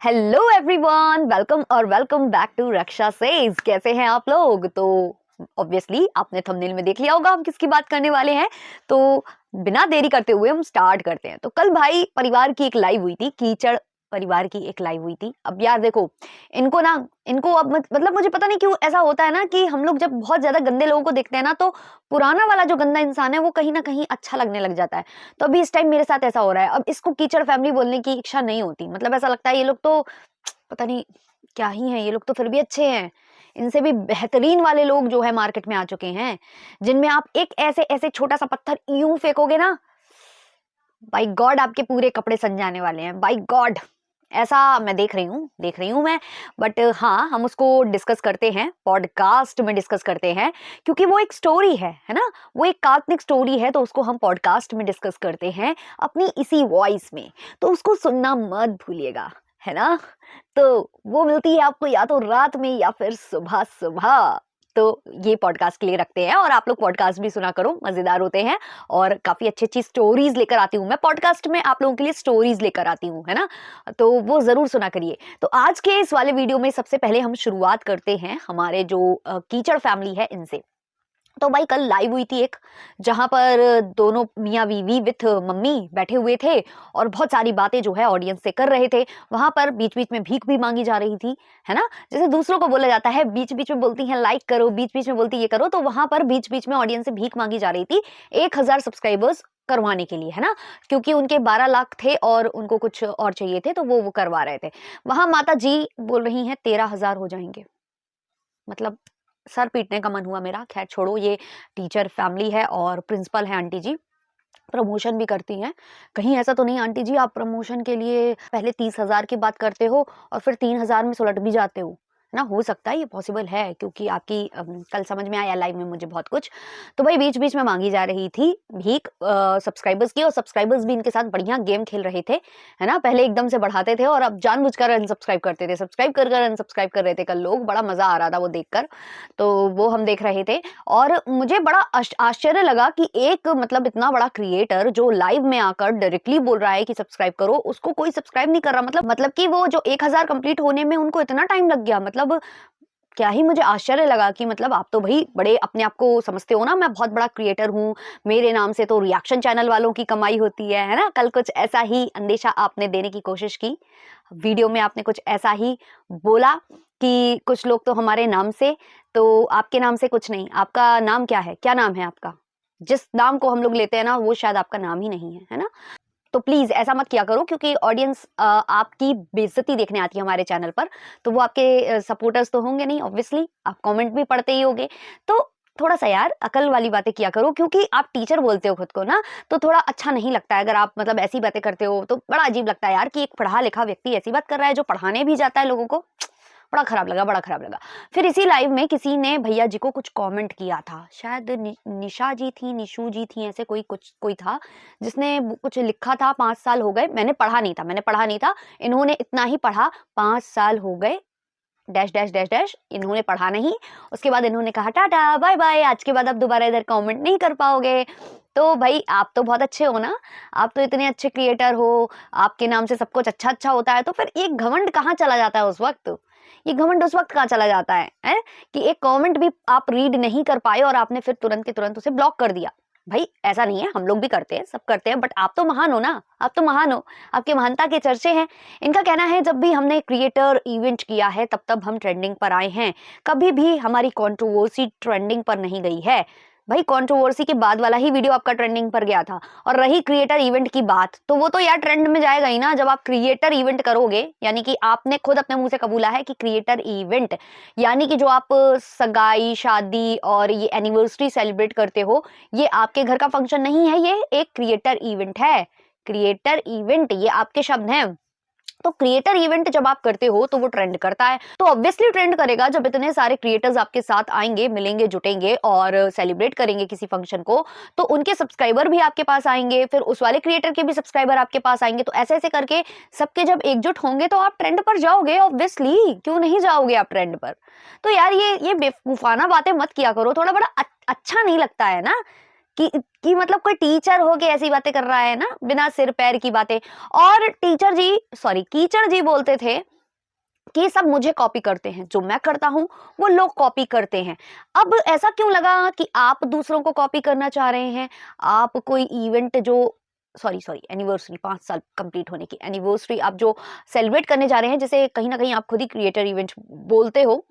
Hello everyone, welcome back to Raksha says. कैसे हैं आप लोग? तो ऑब्वियसली आपने थंबनेल में देख लिया होगा हम किसकी बात करने वाले हैं। तो बिना देरी करते हुए हम स्टार्ट करते हैं। तो कल भाई परिवार की एक लाइव हुई थी, कीचड़ परिवार की एक लाइव हुई थी। अब यार देखो, इनको अब मतलब मुझे पता नहीं क्यों ऐसा होता है ना कि हम लोग जब बहुत ज्यादा गंदे लोगों को देखते हैं ना, तो पुराना वाला जो गंदा इंसान है वो कहीं ना कहीं अच्छा लगने लग जाता है। तो अभी इस टाइम मेरे साथ ऐसा हो रहा है। अब इसको कीचड़ फैमिली बोलने की इच्छा नहीं होती, मतलब ऐसा लगता है ये लोग तो पता नहीं क्या ही हैं, ये लोग तो फिर भी अच्छे हैं। इनसे भी बेहतरीन वाले लोग जो है मार्केट में आ चुके हैं, जिनमें आप एक ऐसे ऐसे छोटा सा पत्थर यूं फेंकोगे ना, बाय गॉड आपके पूरे कपड़े सन जाने वाले हैं। बाय गॉड, ऐसा मैं देख रही हूँ मैं। बट हाँ, हम उसको डिस्कस करते हैं, पॉडकास्ट में डिस्कस करते हैं, क्योंकि वो एक स्टोरी है ना। वो एक काल्पनिक स्टोरी है, तो उसको हम पॉडकास्ट में डिस्कस करते हैं अपनी इसी वॉइस में। तो उसको सुनना मत भूलिएगा, है ना। तो वो मिलती है आपको या तो रात में या फिर सुबह सुबह। तो ये पॉडकास्ट के लिए रखते हैं, और आप लोग पॉडकास्ट भी सुना करो, मजेदार होते हैं। और काफी अच्छी अच्छी स्टोरीज लेकर आती हूँ मैं पॉडकास्ट में, आप लोगों के लिए स्टोरीज लेकर आती हूँ, है ना। तो वो जरूर सुना करिए। तो आज के इस वाले वीडियो में सबसे पहले हम शुरुआत करते हैं हमारे जो कीचड़ फैमिली है इनसे। तो भाई कल लाइव हुई थी एक, जहां पर दोनों मियाँ बीवी विथ मम्मी बैठे हुए थे और बहुत सारी बातें जो है ऑडियंस से कर रहे थे। वहां पर बीच बीच में भीख भी मांगी जा रही थी, है ना। जैसे दूसरों को बोला जाता है, बीच बीच में बोलती हैं लाइक करो, बीच बीच में बोलती ये करो, तो वहां पर बीच बीच में ऑडियंस से भीख मांगी जा रही थी 1,000 सब्सक्राइबर्स करवाने के लिए, है ना। क्योंकि उनके 12 लाख थे और उनको कुछ और चाहिए थे, तो वो करवा रहे थे। वहां माता जी बोल रही हैं 13,000 हो जाएंगे। मतलब सर पीटने का मन हुआ मेरा। खैर छोड़ो, ये टीचर फैमिली है और प्रिंसिपल है आंटी जी, प्रमोशन भी करती हैं। कहीं ऐसा तो नहीं आंटी जी आप प्रमोशन के लिए पहले 30,000 की बात करते हो और फिर 3,000 में सुलट भी जाते हो, है ना। हो सकता है ये पॉसिबल है, क्योंकि आपकी कल समझ में आया लाइव में मुझे बहुत कुछ। तो भाई बीच बीच में मांगी जा रही थी भीख सब्सक्राइबर्स की, और सब्सक्राइबर्स भी इनके साथ बढ़िया गेम खेल रहे थे, है ना। पहले एकदम से बढ़ाते थे और अब जानबूझकर अनसब्सक्राइब करते थे, सब्सक्राइब कर कर अनसब्सक्राइब कर रहे थे कल लोग। बड़ा मजा आ रहा था वो देखकर। तो वो हम देख रहे थे, और मुझे बड़ा आश्चर्य लगा कि एक मतलब इतना बड़ा क्रिएटर जो लाइव में आकर डायरेक्टली बोल रहा है कि सब्सक्राइब करो, उसको कोई सब्सक्राइब नहीं कर रहा। मतलब कि वो जो 1,000 कंप्लीट होने में उनको इतना टाइम लग गया। मतलब क्या ही मुझे आश्चर्य लगा कि मतलब आप तो भाई बड़े अपने आप को समझते हो ना, मैं बहुत बड़ा क्रिएटर हूँ, मेरे नाम से तो रिएक्शन चैनल वालों की कमाई होती है ना। कल कुछ ऐसा ही अंदेशा आपने देने की कोशिश की वीडियो में, आपने कुछ ऐसा ही बोला कि कुछ लोग तो हमारे नाम से, तो आपके नाम से कुछ नहीं। आपका नाम क्या है? क्या नाम है आपका? जिस नाम को हम लोग लेते हैं ना, वो शायद आपका नाम ही नहीं है ना। तो प्लीज ऐसा मत किया करो, क्योंकि ऑडियंस आपकी बेइज्जती देखने आती है हमारे चैनल पर। तो वो आपके सपोर्टर्स तो होंगे नहीं, ऑब्वियसली आप कमेंट भी पढ़ते ही होगे। तो थोड़ा सा यार अकल वाली बातें किया करो, क्योंकि आप टीचर बोलते हो खुद को ना, तो थोड़ा अच्छा नहीं लगता है। अगर आप मतलब ऐसी बातें करते हो तो बड़ा अजीब लगता है यार, कि एक पढ़ा लिखा व्यक्ति ऐसी बात कर रहा है जो पढ़ाने भी जाता है लोगों को। बड़ा खराब लगा, बड़ा खराब लगा। फिर इसी लाइव में किसी ने भैया जी को कुछ कमेंट किया था, शायद निशा जी थी, निशु जी थी, ऐसे कोई था जिसने कुछ लिखा था 5 साल हो गए। मैंने पढ़ा नहीं था। इन्होंने इतना ही पढ़ा, 5 साल हो गए डैश डैश डैश डैश, इन्होंने पढ़ा नहीं। उसके बाद इन्होंने कहा टाटा बाय बाय, आज के बाद आप दोबारा इधर कमेंट नहीं कर पाओगे। तो भाई आप तो बहुत अच्छे हो ना, आप तो इतने अच्छे क्रिएटर हो, आपके नाम से सब कुछ अच्छा अच्छा होता है, तो फिर ये घमंड कहाँ चला जाता है उस वक्त? ये घमंड उस वक्त कहाँ चला जाता है कि एक कमेंट भी आप रीड नहीं कर पाए और आपने फिर तुरंत के तुरंत उसे ब्लॉक कर दिया। भाई ऐसा नहीं है, हम लोग भी करते हैं, सब करते हैं, बट आप तो महान हो ना, आप तो महान हो, आपकी महानता के चर्चे हैं। इनका कहना है जब भी हमने क्रिएटर इवेंट किया है तब तब हम ट्रेंडिंग पर आए हैं, कभी भी हमारी कंट्रोवर्सी ट्रेंडिंग पर नहीं गई है। भाई कंट्रोवर्सी के बाद वाला ही वीडियो आपका ट्रेंडिंग पर गया था। और रही क्रिएटर इवेंट की बात, तो वो तो यार ट्रेंड में जाएगा ही ना, जब आप क्रिएटर इवेंट करोगे। यानी कि आपने खुद अपने मुंह से कबूला है कि क्रिएटर इवेंट यानी कि जो आप सगाई शादी और ये एनिवर्सरी सेलिब्रेट करते हो, ये आपके घर का फंक्शन नहीं है, ये एक क्रिएटर इवेंट है। क्रिएटर इवेंट ये आपके शब्द हैं। तो क्रिएटर इवेंट जब आप करते हो तो वो ट्रेंड करता है, तो ऑब्वियसली ट्रेंड करेगा जब इतने सारे क्रिएटर्स आपके साथ आएंगे, मिलेंगे, जुटेंगे और सेलिब्रेट करेंगे किसी फंक्शन को। तो उनके सब्सक्राइबर भी आपके पास आएंगे, फिर उस वाले क्रिएटर के भी सब्सक्राइबर आपके पास आएंगे। तो ऐसे ऐसे करके सबके जब एकजुट होंगे तो आप ट्रेंड पर जाओगे, ऑब्वियसली क्यों नहीं जाओगे आप ट्रेंड पर। तो यार ये बेवकूफाना बातें मत किया करो, थोड़ा बड़ा अच्छा नहीं लगता है ना। कि मतलब कोई टीचर हो के ऐसी बातें कर रहा है ना, बिना सिर पैर की बातें। और टीचर जी, सॉरी कीचड़ जी बोलते थे कि सब मुझे कॉपी करते हैं, जो मैं करता हूं वो लोग कॉपी करते हैं। अब ऐसा क्यों लगा कि आप दूसरों को कॉपी करना चाह रहे हैं? आप कोई इवेंट जो, सॉरी सॉरी, एनिवर्सरी, 5 साल कंप्लीट होने की एनिवर्सरी आप जो सेलिब्रेट करने जा रहे हैं, जिसे कहीं ना कहीं आप खुद ही क्रिएटर इवेंट बोलते हो,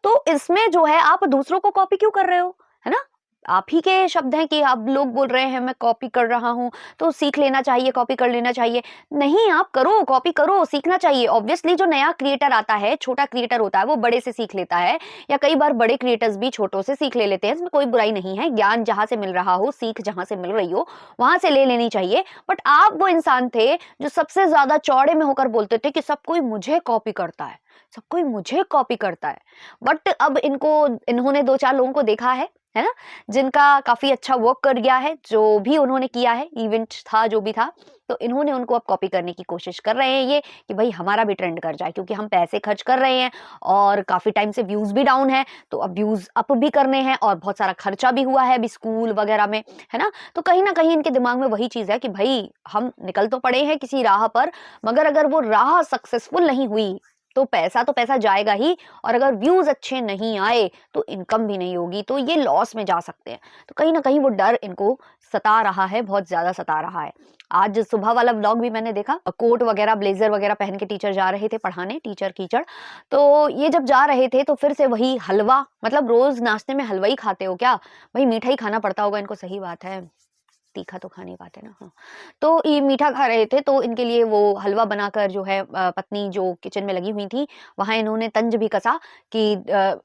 तो इसमें जो है आप दूसरों को कॉपी क्यों कर रहे हो, है ना? आप ही के शब्द हैं कि अब लोग बोल रहे हैं मैं कॉपी कर रहा हूं, तो सीख लेना चाहिए, कॉपी कर लेना चाहिए। नहीं, आप करो, कॉपी करो, सीखना चाहिए। ऑब्वियसली जो नया क्रिएटर आता है, छोटा क्रिएटर होता है, वो बड़े से सीख लेता है, या कई बार बड़े क्रिएटर्स भी छोटों से सीख ले लेते हैं, इसमें कोई बुराई नहीं है। ज्ञान जहां से मिल रहा हो, सीख जहां से मिल रही हो, वहां से ले लेनी चाहिए। बट आप वो इंसान थे जो सबसे ज्यादा चौड़े में होकर बोलते थे कि सब कोई मुझे कॉपी करता है, सब कोई मुझे कॉपी करता है। बट अब इन्होंने 2-4 लोगों को देखा है ना, जिनका काफी अच्छा वर्क कर गया है, जो भी उन्होंने किया है, इवेंट था जो भी था, तो इन्होंने उनको अब कॉपी करने की कोशिश कर रहे हैं ये कि भाई हमारा भी ट्रेंड कर जाए, क्योंकि हम पैसे खर्च कर रहे हैं और काफी टाइम से व्यूज भी डाउन है, तो अब व्यूज अप भी करने हैं और बहुत सारा खर्चा भी हुआ है अभी स्कूल वगैरह में, है ना? तो कहीं ना कहीं इनके दिमाग में वही चीज है कि भाई हम निकल तो पड़े हैं किसी राह पर, मगर अगर वो राह सक्सेसफुल नहीं हुई तो पैसा जाएगा ही, और अगर व्यूज अच्छे नहीं आए तो इनकम भी नहीं होगी, तो ये लॉस में जा सकते हैं। तो कहीं ना कहीं वो डर इनको सता रहा है, बहुत ज्यादा सता रहा है। आज सुबह वाला व्लॉग भी मैंने देखा, कोट वगैरह, ब्लेजर वगैरह पहन के टीचर जा रहे थे पढ़ाने, टीचर कीचड़। तो ये जब जा रहे थे तो फिर से वही हलवा, मतलब रोज नाश्ते में हलवा ही खाते हो क्या? भाई मीठा ही खाना पड़ता होगा इनको, सही बात है, तीखा तो खा नहीं पाते ना। हाँ, तो ये मीठा खा रहे थे, तो इनके लिए वो हलवा बनाकर जो है पत्नी जो किचन में लगी हुई थी, वहां इन्होंने तंज भी कसा कि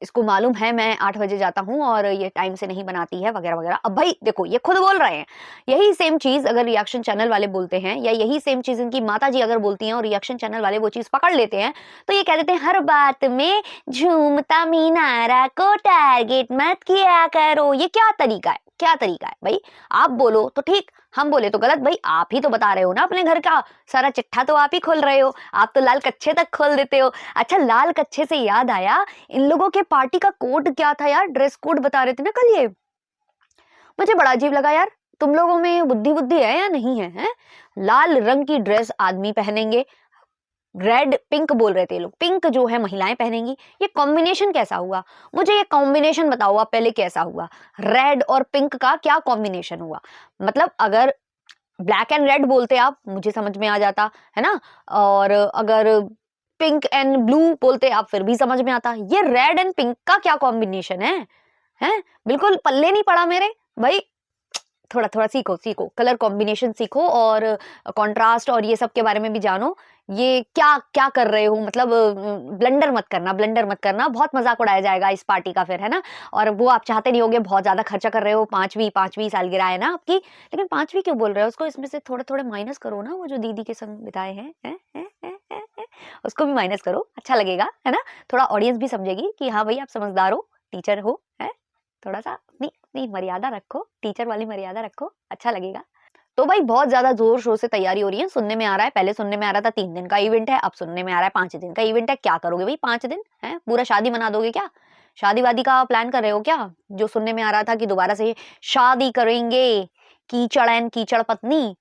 इसको मालूम है मैं 8 बजे जाता हूँ और ये टाइम से नहीं बनाती है वगैरह वगैरह। अब भाई देखो, ये खुद बोल रहे हैं, यही सेम चीज अगर रिएक्शन चैनल वाले बोलते हैं, या यही सेम चीज इनकी माता जी अगर बोलती हैं और रिएक्शन चैनल वाले वो चीज पकड़ लेते हैं, तो ये कह देते हैं हर बात में झूमता मीनारा को टारगेट मत किया करो। ये क्या तरीका है, क्या तरीका है भाई? आप बोलो तो ठीक, हम बोले तो गलत। भाई आप ही तो बता रहे हो ना अपने घर का सारा चिट्ठा, तो आप ही खोल रहे हो, आप तो लाल कच्छे तक खोल देते हो। अच्छा, लाल कच्छे से याद आया, इन लोगों के पार्टी का कोड क्या था यार? ड्रेस कोड बता रहे थे ना कल ये, मुझे बड़ा अजीब लगा यार। तुम लोगों में बुद्धि बुद्धि है या नहीं है, हैं? लाल रंग की ड्रेस आदमी पहनेंगे, रेड पिंक बोल रहे थे लोग, पिंक जो है महिलाएं पहनेंगी। ये कॉम्बिनेशन कैसा हुआ? मुझे ये कॉम्बिनेशन बताओ आप पहले, कैसा हुआ? रेड और पिंक का क्या कॉम्बिनेशन हुआ? मतलब अगर ब्लैक एंड रेड बोलते आप, मुझे समझ में आ जाता, है ना? और अगर पिंक एंड ब्लू बोलते आप, फिर भी समझ में आता। ये रेड एंड पिंक का क्या कॉम्बिनेशन है? हैं? बिल्कुल पल्ले नहीं पड़ा मेरे भाई। थोड़ा थोड़ा सीखो, सीखो कलर कॉम्बिनेशन सीखो, और कॉन्ट्रास्ट और ये सब के बारे में भी जानो। ये क्या क्या कर रहे हो, मतलब ब्लंडर मत करना, ब्लंडर मत करना, बहुत मजाक उड़ाया जाएगा इस पार्टी का फिर, है ना? और वो आप चाहते नहीं होगे, बहुत ज्यादा खर्चा कर रहे हो, पांचवी सालगिरह है ना आपकी, लेकिन पांचवी क्यों बोल रहे हो? उसको इसमें से थोड़े थोड़े माइनस करो ना, वो जो दीदी के संग बिताए हैं, उसको भी माइनस करो, अच्छा लगेगा, है ना? थोड़ा ऑडियंस भी समझेगी कि हाँ भाई आप समझदार हो, टीचर हो, है? थोड़ा सा अपनी अपनी मर्यादा रखो, टीचर वाली मर्यादा रखो, अच्छा लगेगा। तो भाई बहुत ज्यादा जोर शोर से तैयारी हो रही है, सुनने में आ रहा है, पहले सुनने में आ रहा था 3 दिन का इवेंट है, अब सुनने में आ रहा है 5 दिन का इवेंट है। क्या करोगे भाई 5 दिन, है? पूरा शादी मना दोगे क्या? शादी वादी का प्लान कर रहे हो क्या? जो सुनने में आ रहा था कि दोबारा से शादी करेंगे, कीचड़ एंड कीचड़ पत्नी।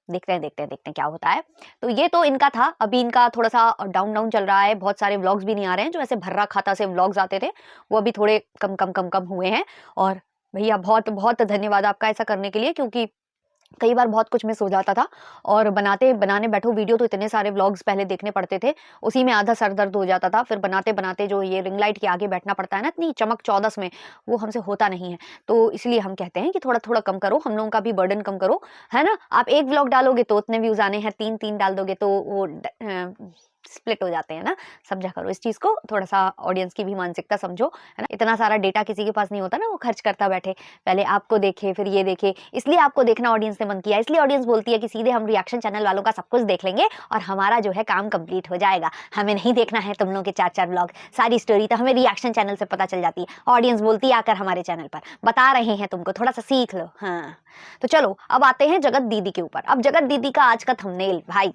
देखते हैं देखते हैं देखते हैं क्या होता है। तो ये तो इनका था, अभी इनका थोड़ा सा डाउन डाउन चल रहा है, बहुत सारे व्लॉग्स भी नहीं आ रहे हैं, जो ऐसे भर्रा खाता से व्लॉग्स आते थे वो अभी थोड़े कम कम कम कम हुए हैं। और भैया बहुत बहुत धन्यवाद आपका ऐसा करने के लिए, क्योंकि कई बार बहुत कुछ मिस हो जाता था, और बनाने बैठो वीडियो तो इतने सारे व्लॉग्स पहले देखने पड़ते थे, उसी में आधा सर दर्द हो जाता था, फिर बनाते बनाते जो ये रिंग लाइट के आगे बैठना पड़ता है ना, इतनी चमक चौदस में, वो हमसे होता नहीं है। तो इसलिए हम कहते हैं कि थोड़ा थोड़ा कम करो, हम लोगों का भी बर्डन कम करो, है ना? आप एक व्लॉग डालोगे तो उतने व्यूज आने हैं, 3 डाल दोगे तो वो स्प्लिट हो जाते हैं ना। समझा करो इस चीज को, थोड़ा सा ऑडियंस की भी मानसिकता समझो, है ना? इतना सारा डेटा किसी के पास नहीं होता ना, वो खर्च करता बैठे, पहले आपको देखे फिर ये देखे, इसलिए आपको देखना ऑडियंस ने मन किया, इसलिए ऑडियंस बोलती है कि सीधे हम रिएक्शन चैनल वालों का सब कुछ देख लेंगे और हमारा जो है काम कंप्लीट हो जाएगा, हमें नहीं देखना है तुम लोगों के 4 व्लॉग, सारी स्टोरी तो हमें रिएक्शन चैनल से पता चल जाती है। ऑडियंस बोलती है आकर हमारे चैनल पर बता रहे हैं तुमको, थोड़ा सा सीख लो। हाँ, तो चलो अब आते हैं जगत दीदी के ऊपर। अब जगत दीदी का आज का थंबनेल, भाई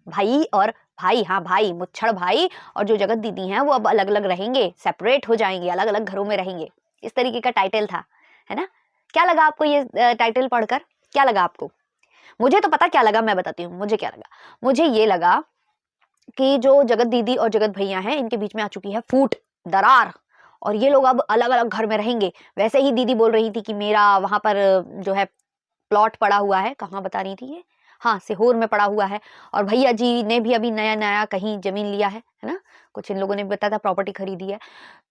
भाई और भाई, हाँ भाई, मुच्छड़ भाई और जो जगत दीदी हैं वो अब अलग अलग रहेंगे, सेपरेट हो जाएंगे, अलग अलग घरों में रहेंगे, इस तरीके का टाइटल था, है ना? क्या लगा आपको ये टाइटल पढ़कर? क्या लगा आपको? मुझे तो पता क्या लगा, मैं बताती हूँ मुझे क्या लगा। मुझे ये लगा कि जो जगत दीदी और जगत भैया हैं, इनके बीच में आ चुकी है फूट, दरार, और ये लोग अब अलग-अलग घर में रहेंगे। वैसे ही दीदी बोल रही थी कि मेरा वहाँ पर जो है प्लॉट पड़ा हुआ है, कहाँ बता रही थी ये? हाँ, सीहोर में पड़ा हुआ है, और भैया जी ने भी अभी नया-नया कहीं ज़मीन लिया है ना? कुछ इन लोगों ने बताया था प्रॉपर्टी खरीदी है।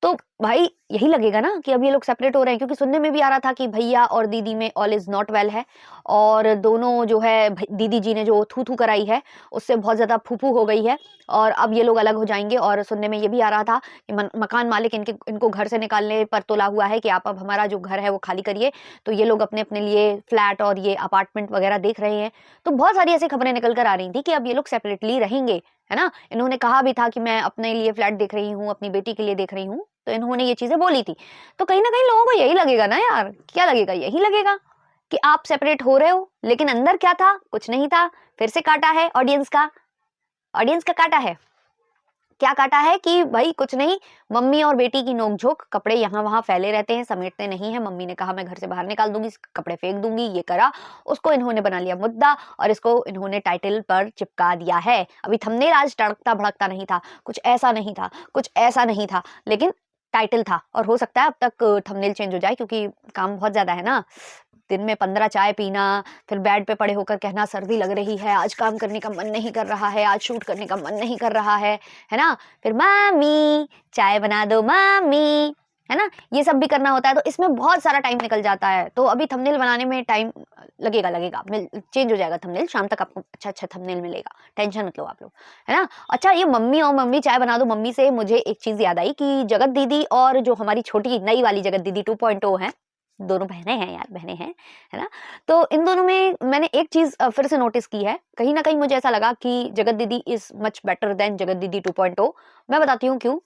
तो भाई यही लगेगा ना कि अब ये लोग सेपरेट हो रहे हैं, क्योंकि सुनने में भी आ रहा था कि भैया और दीदी में ऑल इज नॉट वेल है, और दोनों जो है दीदी जी ने जो थू थू कराई है उससे बहुत ज्यादा फूफू हो गई है, और अब ये लोग अलग हो जाएंगे। और सुनने में ये भी आ रहा था कि मकान मालिक इनको घर से निकालने पर तुला हुआ है कि आप अब हमारा जो घर है वो खाली करिए। तो ये लोग अपने अपने लिए फ्लैट और ये अपार्टमेंट वगैरह देख रहे हैं। तो बहुत सारी ऐसी खबरें निकल कर आ रही थी कि अब ये लोग सेपरेटली रहेंगे, है ना? इन्होंने कहा भी था कि मैं अपने लिए फ्लैट देख रही हूँ, अपनी बेटी के लिए देख रही हूँ, तो इन्होंने ये चीजें बोली थी। तो कहीं ना कहीं लोगों को यही लगेगा ना यार, क्या लगेगा? यही लगेगा कि आप सेपरेट हो रहे हो, लेकिन अंदर क्या था? कुछ नहीं था। फिर से काटा है ऑडियंस का काटा है। क्या काटा है कि भाई कुछ नहीं, मम्मी और बेटी की नोकझोंक, कपड़े यहाँ वहां फैले रहते हैं, समेटते नहीं है। मम्मी ने कहा मैं घर से बाहर निकाल दूंगी, कपड़े फेंक दूंगी, ये करा, उसको इन्होंने बना लिया मुद्दा, और इसको इन्होंने टाइटल पर चिपका दिया है। अभी थंबनेल आज तड़कता भड़कता नहीं था, कुछ ऐसा नहीं था, कुछ ऐसा नहीं था, लेकिन टाइटल था। और हो सकता है अब तक थंबनेल चेंज हो जाए, क्योंकि काम बहुत ज्यादा है ना। दिन में 15 चाय पीना, फिर बेड पे पड़े होकर कहना सर्दी लग रही है, आज काम करने का मन नहीं कर रहा है, आज शूट करने का मन नहीं कर रहा है ना? फिर मामी चाय बना दो मामी, है ना? ये सब भी करना होता है, तो इसमें बहुत सारा टाइम निकल जाता है। तो अभी थंबनेल बनाने में टाइम लगेगा, चेंज हो जाएगा थंबनेल, शाम तक आपको अच्छा थंबनेल मिलेगा, टेंशन मत लो आप लोग, है ना? अच्छा, ये मम्मी और मम्मी चाय बना दो मम्मी से मुझे एक चीज याद आई कि जगत दीदी और जो हमारी छोटी नई वाली जगत दीदी 2.0 है, दोनों बहनें हैं यार, बहनें हैं, है ना? तो इन दोनों में मैंने एक चीज फिर से नोटिस की है, कहीं ना कहीं मुझे ऐसा लगा कि जगत दीदी इज मच बेटर देन जगत दीदी 2.0। मैं बताती हूँ क्यों।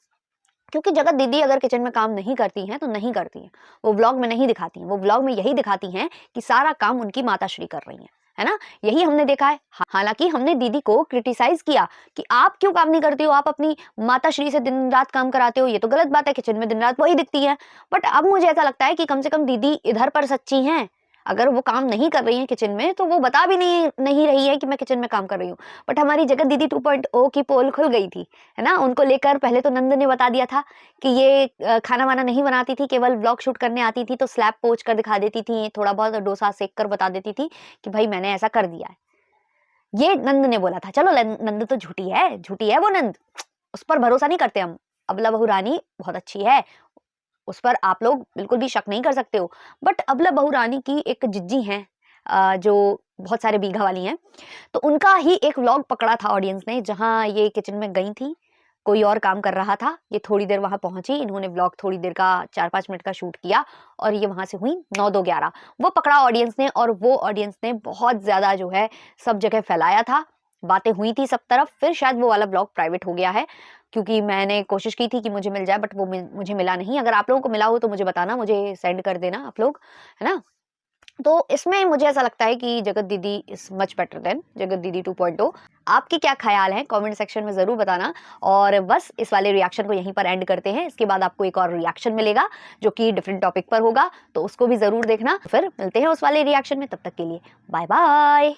क्योंकि जगत दीदी अगर किचन में काम नहीं करती हैं तो नहीं करती हैं, वो व्लॉग में नहीं दिखाती हैं, वो व्लॉग में यही दिखाती हैं कि सारा काम उनकी माताश्री कर रही हैं, है ना? यही हमने देखा है। हालांकि हमने दीदी को क्रिटिसाइज किया कि आप क्यों काम नहीं करती हो, आप अपनी माताश्री से दिन रात काम कराते हो, ये तो गलत बात है, किचन में दिन रात वही दिखती है। बट अब मुझे ऐसा लगता है कि कम से कम दीदी इधर पर सच्ची हैं। अगर वो काम नहीं कर रही है किचन में तो वो बता भी नहीं रही है कि मैं किचन में काम कर रही हूँ। बट हमारी जगत दीदी 2.0 की पोल खुल गई थी, है ना? उनको लेकर पहले तो नंद ने बता दिया था कि ये खाना वाना नहीं बनाती थी, केवल व्लॉग शूट करने आती थी, तो स्लैब पोंछ कर दिखा देती थी, थोड़ा बहुत डोसा सेक कर बता देती थी कि भाई मैंने ऐसा कर दिया है। ये नंद ने बोला था। चलो नंद तो झूठी है वो नंद, उस पर भरोसा नहीं करते हम। अबला बहू रानी बहुत अच्छी है, उस पर आप लोग बिल्कुल भी शक नहीं कर सकते हो। बट अबला बहू रानी की एक जिज्जी हैं, जो बहुत सारे बीघा वाली हैं, तो उनका ही एक व्लॉग पकड़ा था ऑडियंस ने, जहां ये किचन में गई थी, कोई और काम कर रहा था, ये थोड़ी देर वहां पहुंची, इन्होंने व्लॉग थोड़ी देर का 4-5 मिनट का शूट किया, और ये वहां से हुई 9-2-11। वो पकड़ा ऑडियंस ने, और वो ऑडियंस ने बहुत ज्यादा जो है सब जगह फैलाया था, बातें हुई थी सब तरफ। फिर शायद वो वाला ब्लॉग प्राइवेट हो गया है, क्योंकि मैंने कोशिश की थी कि मुझे मिल जाए, बट वो मुझे मिला नहीं। अगर आप लोगों को मिला हो तो मुझे बताना, मुझे सेंड कर देना आप लोग, है ना? तो इसमें मुझे ऐसा लगता है कि जगत दीदी इज मच बेटर देन जगत दीदी 2.0। आपके क्या ख्याल है कमेंट सेक्शन में जरूर बताना। और बस इस वाले रिएक्शन को यहीं पर एंड करते हैं, इसके बाद आपको एक और रिएक्शन मिलेगा जो कि डिफरेंट टॉपिक पर होगा, तो उसको भी जरूर देखना। फिर मिलते हैं उस वाले रिएक्शन में, तब तक के लिए बाय बाय।